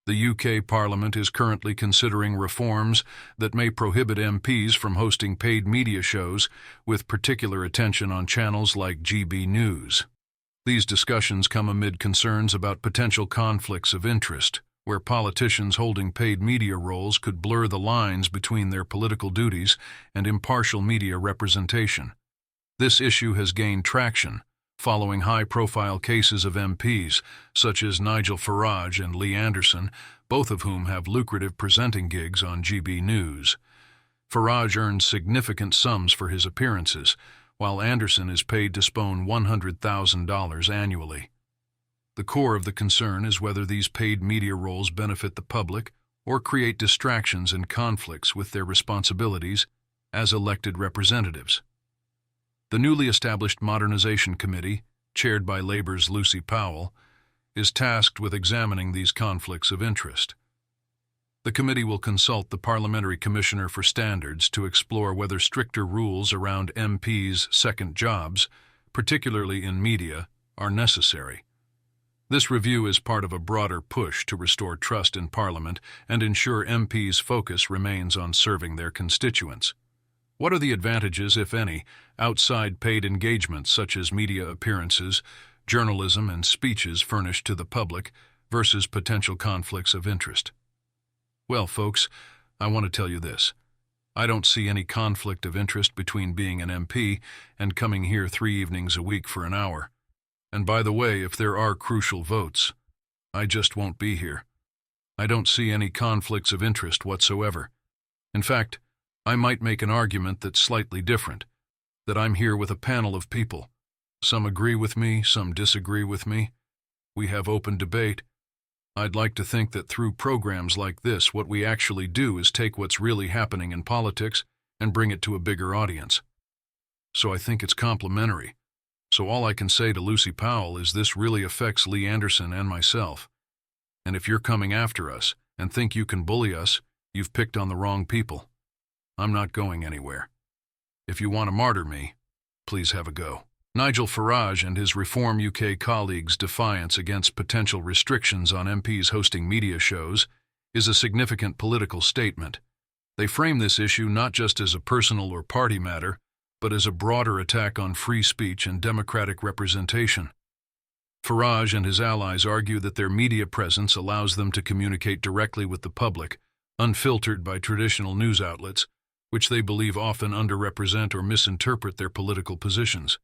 The UK Parliament is currently considering reforms that may prohibit MPs from hosting paid media shows, with particular attention on channels like GB News. These discussions come amid concerns about potential conflicts of interest, where politicians holding paid media roles could blur the lines between their political duties and impartial media representation. This issue has gained traction following high-profile cases of MPs, such as Nigel Farage and Lee Anderson, both of whom have lucrative presenting gigs on GB News. Farage earns significant sums for his appearances, while Anderson is paid to spoon $100,000 annually. The core of the concern is whether these paid media roles benefit the public or create distractions and conflicts with their responsibilities as elected representatives. The newly established Modernization Committee, chaired by Labour's Lucy Powell, is tasked with examining these conflicts of interest. The committee will consult the Parliamentary Commissioner for Standards to explore whether stricter rules around MPs' second jobs, particularly in media, are necessary. This review is part of a broader push to restore trust in Parliament and ensure MPs' focus remains on serving their constituents. What are the advantages, if any, outside paid engagements such as media appearances, journalism, and speeches furnished to the public versus potential conflicts of interest? Well, folks, I want to tell you this. I don't see any conflict of interest between being an MP and coming here 3 evenings a week for an hour. And by the way, if there are crucial votes, I just won't be here. I don't see any conflicts of interest whatsoever. In fact, I might make an argument that's slightly different, that I'm here with a panel of people. Some agree with me, some disagree with me. We have open debate. I'd like to think that through programs like this, what we actually do is take what's really happening in politics and bring it to a bigger audience. So I think it's complimentary. So all I can say to Lucy Powell is this really affects Lee Anderson and myself. And if you're coming after us and think you can bully us, you've picked on the wrong people. I'm not going anywhere. If you want to martyr me, please have a go. Nigel Farage and his Reform UK colleagues' defiance against potential restrictions on MPs hosting media shows is a significant political statement. They frame this issue not just as a personal or party matter, but as a broader attack on free speech and democratic representation. Farage and his allies argue that their media presence allows them to communicate directly with the public, unfiltered by traditional news outlets, which they believe often underrepresent or misinterpret their political positions.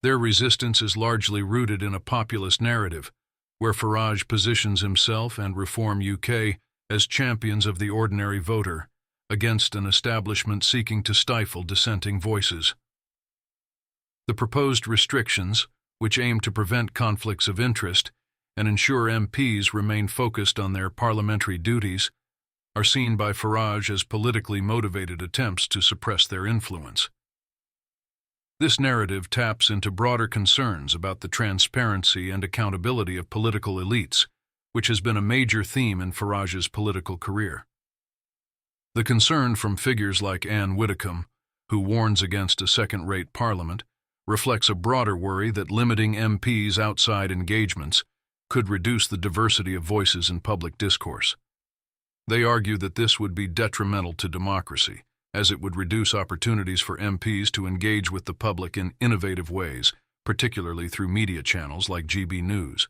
Their resistance is largely rooted in a populist narrative, where Farage positions himself and Reform UK as champions of the ordinary voter against an establishment seeking to stifle dissenting voices. The proposed restrictions, which aim to prevent conflicts of interest and ensure MPs remain focused on their parliamentary duties, are seen by Farage as politically motivated attempts to suppress their influence. This narrative taps into broader concerns about the transparency and accountability of political elites, which has been a major theme in Farage's political career. The concern from figures like Anne Widdecombe, who warns against a second-rate parliament, reflects a broader worry that limiting MPs' outside engagements could reduce the diversity of voices in public discourse. They argue that this would be detrimental to democracy, as it would reduce opportunities for MPs to engage with the public in innovative ways, particularly through media channels like GB News.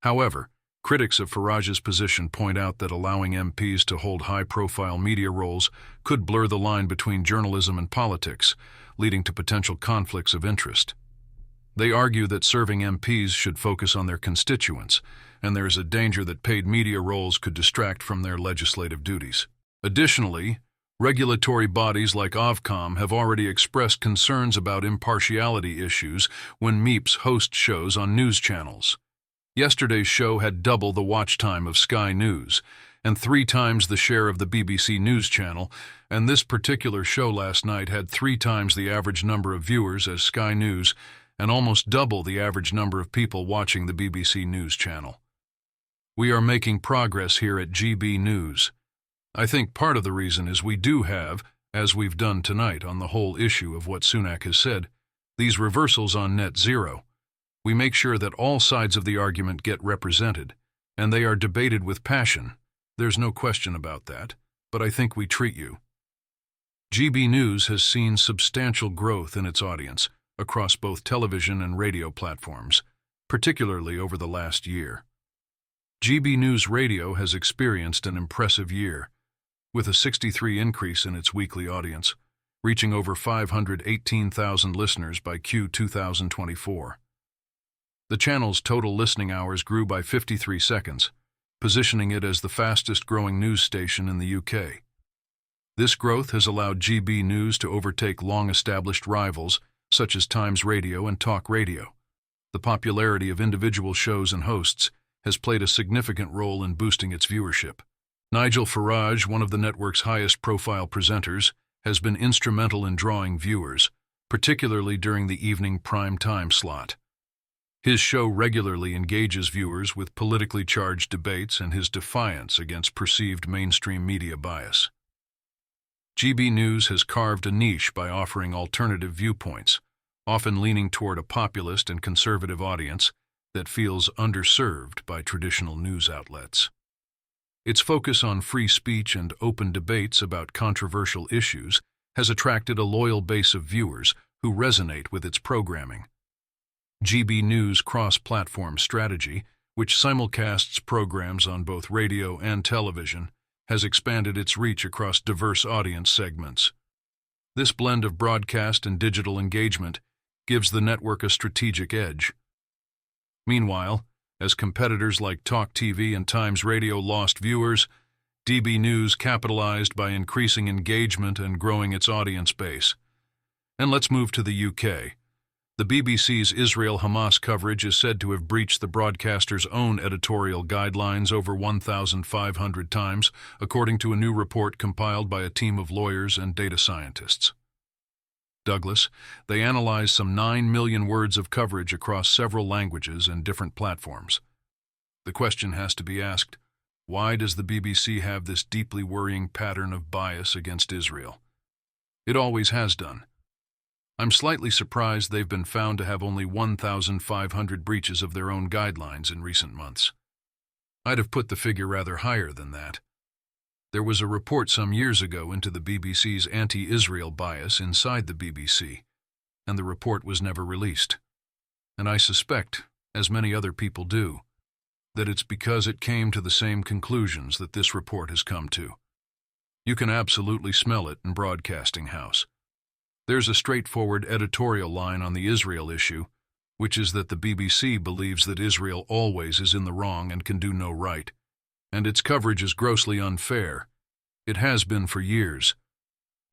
However, critics of Farage's position point out that allowing MPs to hold high-profile media roles could blur the line between journalism and politics, leading to potential conflicts of interest. They argue that serving MPs should focus on their constituents, and there is a danger that paid media roles could distract from their legislative duties. Additionally, regulatory bodies like Ofcom have already expressed concerns about impartiality issues when MPs host shows on news channels. Yesterday's show had double the watch time of Sky News and 3 times the share of the BBC News Channel, and this particular show last night had 3 times the average number of viewers as Sky News and almost double the average number of people watching the BBC News Channel. We are making progress here at GB News. I think part of the reason is we do have, as we've done tonight on the whole issue of what Sunak has said, these reversals on net zero. We make sure that all sides of the argument get represented, And they are debated with passion. There's no question about that, but I think we treat you. GB News has seen substantial growth in its audience across both television and radio platforms, particularly over the last year. GB News Radio has experienced an impressive year, with a 63% increase in its weekly audience, reaching over 518,000 listeners by Q 2024. The channel's total listening hours grew by 53 seconds, positioning it as the fastest-growing news station in the UK. This growth has allowed GB News to overtake long-established rivals such as Times Radio and Talk Radio. The popularity of individual shows and hosts has played a significant role in boosting its viewership. Nigel Farage, one of the network's highest-profile presenters, has been instrumental in drawing viewers, particularly during the evening prime time slot. His show regularly engages viewers with politically charged debates and his defiance against perceived mainstream media bias. GB News has carved a niche by offering alternative viewpoints, often leaning toward a populist and conservative audience that feels underserved by traditional news outlets. Its focus on free speech and open debates about controversial issues has attracted a loyal base of viewers who resonate with its programming. GB News' cross-platform strategy, which simulcasts programs on both radio and television, has expanded its reach across diverse audience segments. This blend of broadcast and digital engagement gives the network a strategic edge. Meanwhile, as competitors like Talk TV and Times Radio lost viewers, GB News capitalized by increasing engagement and growing its audience base. And let's move to the UK. The BBC's Israel-Hamas coverage is said to have breached the broadcaster's own editorial guidelines over 1,500 times, according to a new report compiled by a team of lawyers and data scientists. Douglas, they analyzed some 9 million words of coverage across several languages and different platforms. The question has to be asked, why does the BBC have this deeply worrying pattern of bias against Israel? It always has done. I'm slightly surprised they've been found to have only 1,500 breaches of their own guidelines in recent months. I'd have put the figure rather higher than that. There was a report some years ago into the BBC's anti-Israel bias inside the BBC, and the report was never released. And I suspect, as many other people do, that it's because it came to the same conclusions that this report has come to. You can absolutely smell it in Broadcasting House. There's a straightforward editorial line on the Israel issue, which is that the BBC believes that Israel always is in the wrong and can do no right, and its coverage is grossly unfair. It has been for years,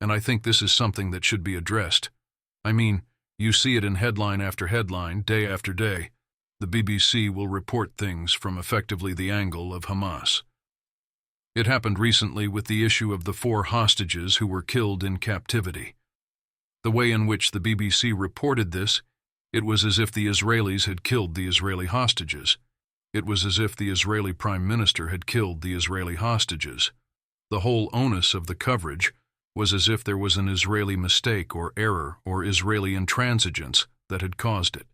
and I think this is something that should be addressed. I mean, you see it in headline after headline, day after day. The BBC will report things from effectively the angle of Hamas. It happened recently with the issue of the 4 hostages who were killed in captivity. The way in which the BBC reported this, it was as if the Israelis had killed the Israeli hostages. It was as if the Israeli Prime Minister had killed the Israeli hostages. The whole onus of the coverage was as if there was an Israeli mistake or error or Israeli intransigence that had caused it.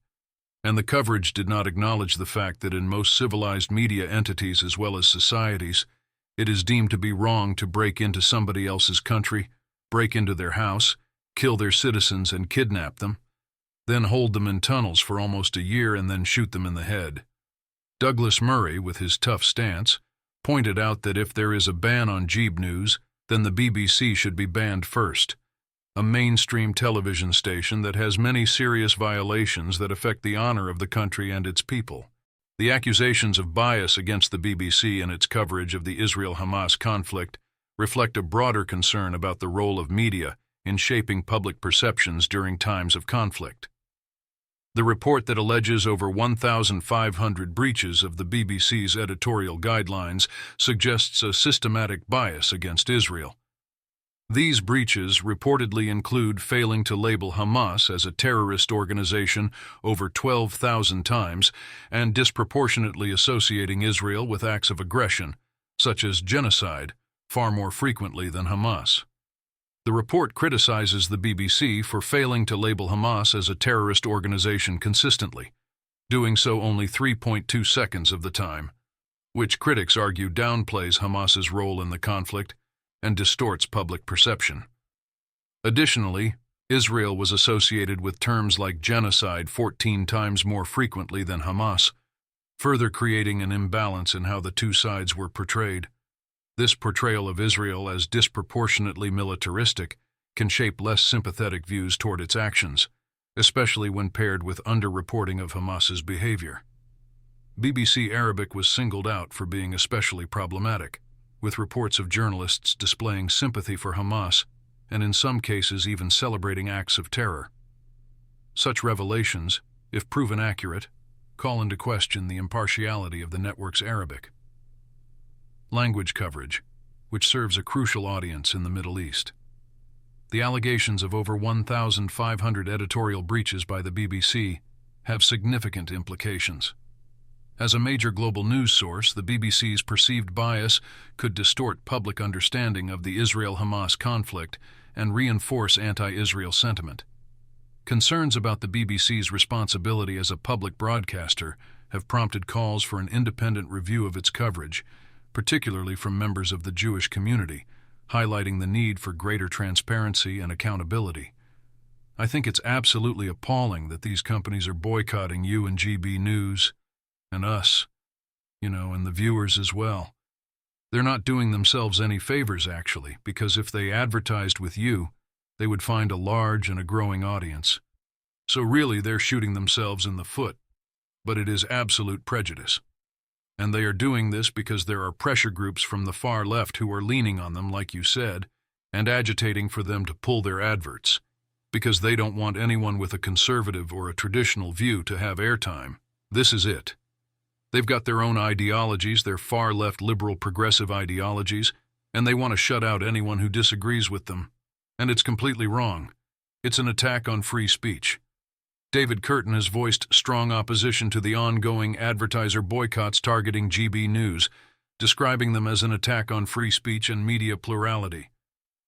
And the coverage did not acknowledge the fact that in most civilized media entities as well as societies, it is deemed to be wrong to break into somebody else's country, break into their house, kill their citizens and kidnap them, then hold them in tunnels for almost a year and then shoot them in the head. Douglas Murray, with his tough stance, pointed out that if there is a ban on GB News, then the BBC should be banned first, a mainstream television station that has many serious violations that affect the honor of the country and its people. The accusations of bias against the BBC and its coverage of the Israel-Hamas conflict reflect a broader concern about the role of media in shaping public perceptions during times of conflict. The report that alleges over 1,500 breaches of the BBC's editorial guidelines suggests a systematic bias against Israel. These breaches reportedly include failing to label Hamas as a terrorist organization over 12,000 times and disproportionately associating Israel with acts of aggression, such as genocide, far more frequently than Hamas. The report criticizes the BBC for failing to label Hamas as a terrorist organization consistently, doing so only 3.2 seconds of the time. which critics argue downplays Hamas's role in the conflict and distorts public perception. Additionally, Israel was associated with terms like genocide 14 times more frequently than Hamas, further creating an imbalance in how the two sides were portrayed. This portrayal of Israel as disproportionately militaristic can shape less sympathetic views toward its actions, especially when paired with underreporting of Hamas's behavior. BBC Arabic was singled out for being especially problematic, with reports of journalists displaying sympathy for Hamas and in some cases even celebrating acts of terror. Such revelations, if proven accurate, call into question the impartiality of the network's Arabic language coverage, which serves a crucial audience in the Middle East. The allegations of over 1,500 editorial breaches by the BBC have significant implications. As a major global news source, the BBC's perceived bias could distort public understanding of the Israel-Hamas conflict and reinforce anti-Israel sentiment. Concerns about the BBC's responsibility as a public broadcaster have prompted calls for an independent review of its coverage, particularly from members of the Jewish community, highlighting the need for greater transparency and accountability. I think it's absolutely appalling that these companies are boycotting you and GB News, and us, and the viewers as well. They're not doing themselves any favors, actually, because if they advertised with you, they would find a large and a growing audience. So really, they're shooting themselves in the foot, but it is absolute prejudice. And they are doing this because there are pressure groups from the far left who are leaning on them, like you said, and agitating for them to pull their adverts, because they don't want anyone with a conservative or a traditional view to have airtime. This is it. They've got their own ideologies, their far-left liberal progressive ideologies, and they want to shut out anyone who disagrees with them. And it's completely wrong. It's an attack on free speech. David Curtin has voiced strong opposition to the ongoing advertiser boycotts targeting GB News, describing them as an attack on free speech and media plurality.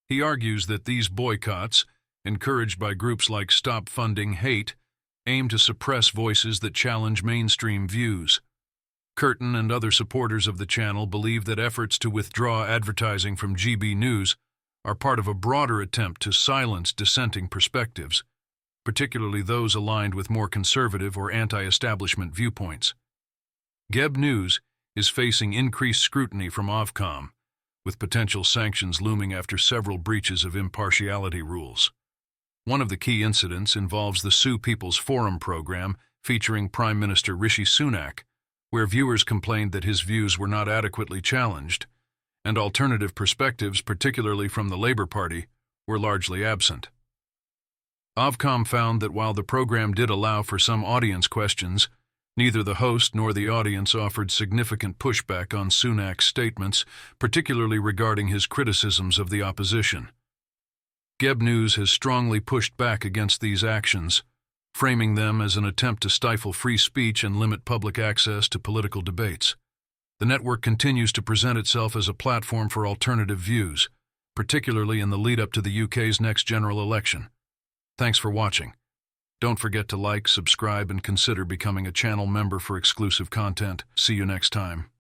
He argues that these boycotts, encouraged by groups like Stop Funding Hate, aim to suppress voices that challenge mainstream views. Curtin and other supporters of the channel believe that efforts to withdraw advertising from GB News are part of a broader attempt to silence dissenting perspectives, particularly those aligned with more conservative or anti-establishment viewpoints. GB News is facing increased scrutiny from Ofcom, with potential sanctions looming after several breaches of impartiality rules. One of the key incidents involves the Sue People's Forum program featuring Prime Minister Rishi Sunak, where viewers complained that his views were not adequately challenged, and alternative perspectives, particularly from the Labour Party, were largely absent. Ofcom found that while the program did allow for some audience questions, neither the host nor the audience offered significant pushback on Sunak's statements, particularly regarding his criticisms of the opposition. GB News has strongly pushed back against these actions, framing them as an attempt to stifle free speech and limit public access to political debates. The network continues to present itself as a platform for alternative views, particularly in the lead-up to the UK's next general election. Thanks for watching. Don't forget to like, subscribe, and consider becoming a channel member for exclusive content. See you next time.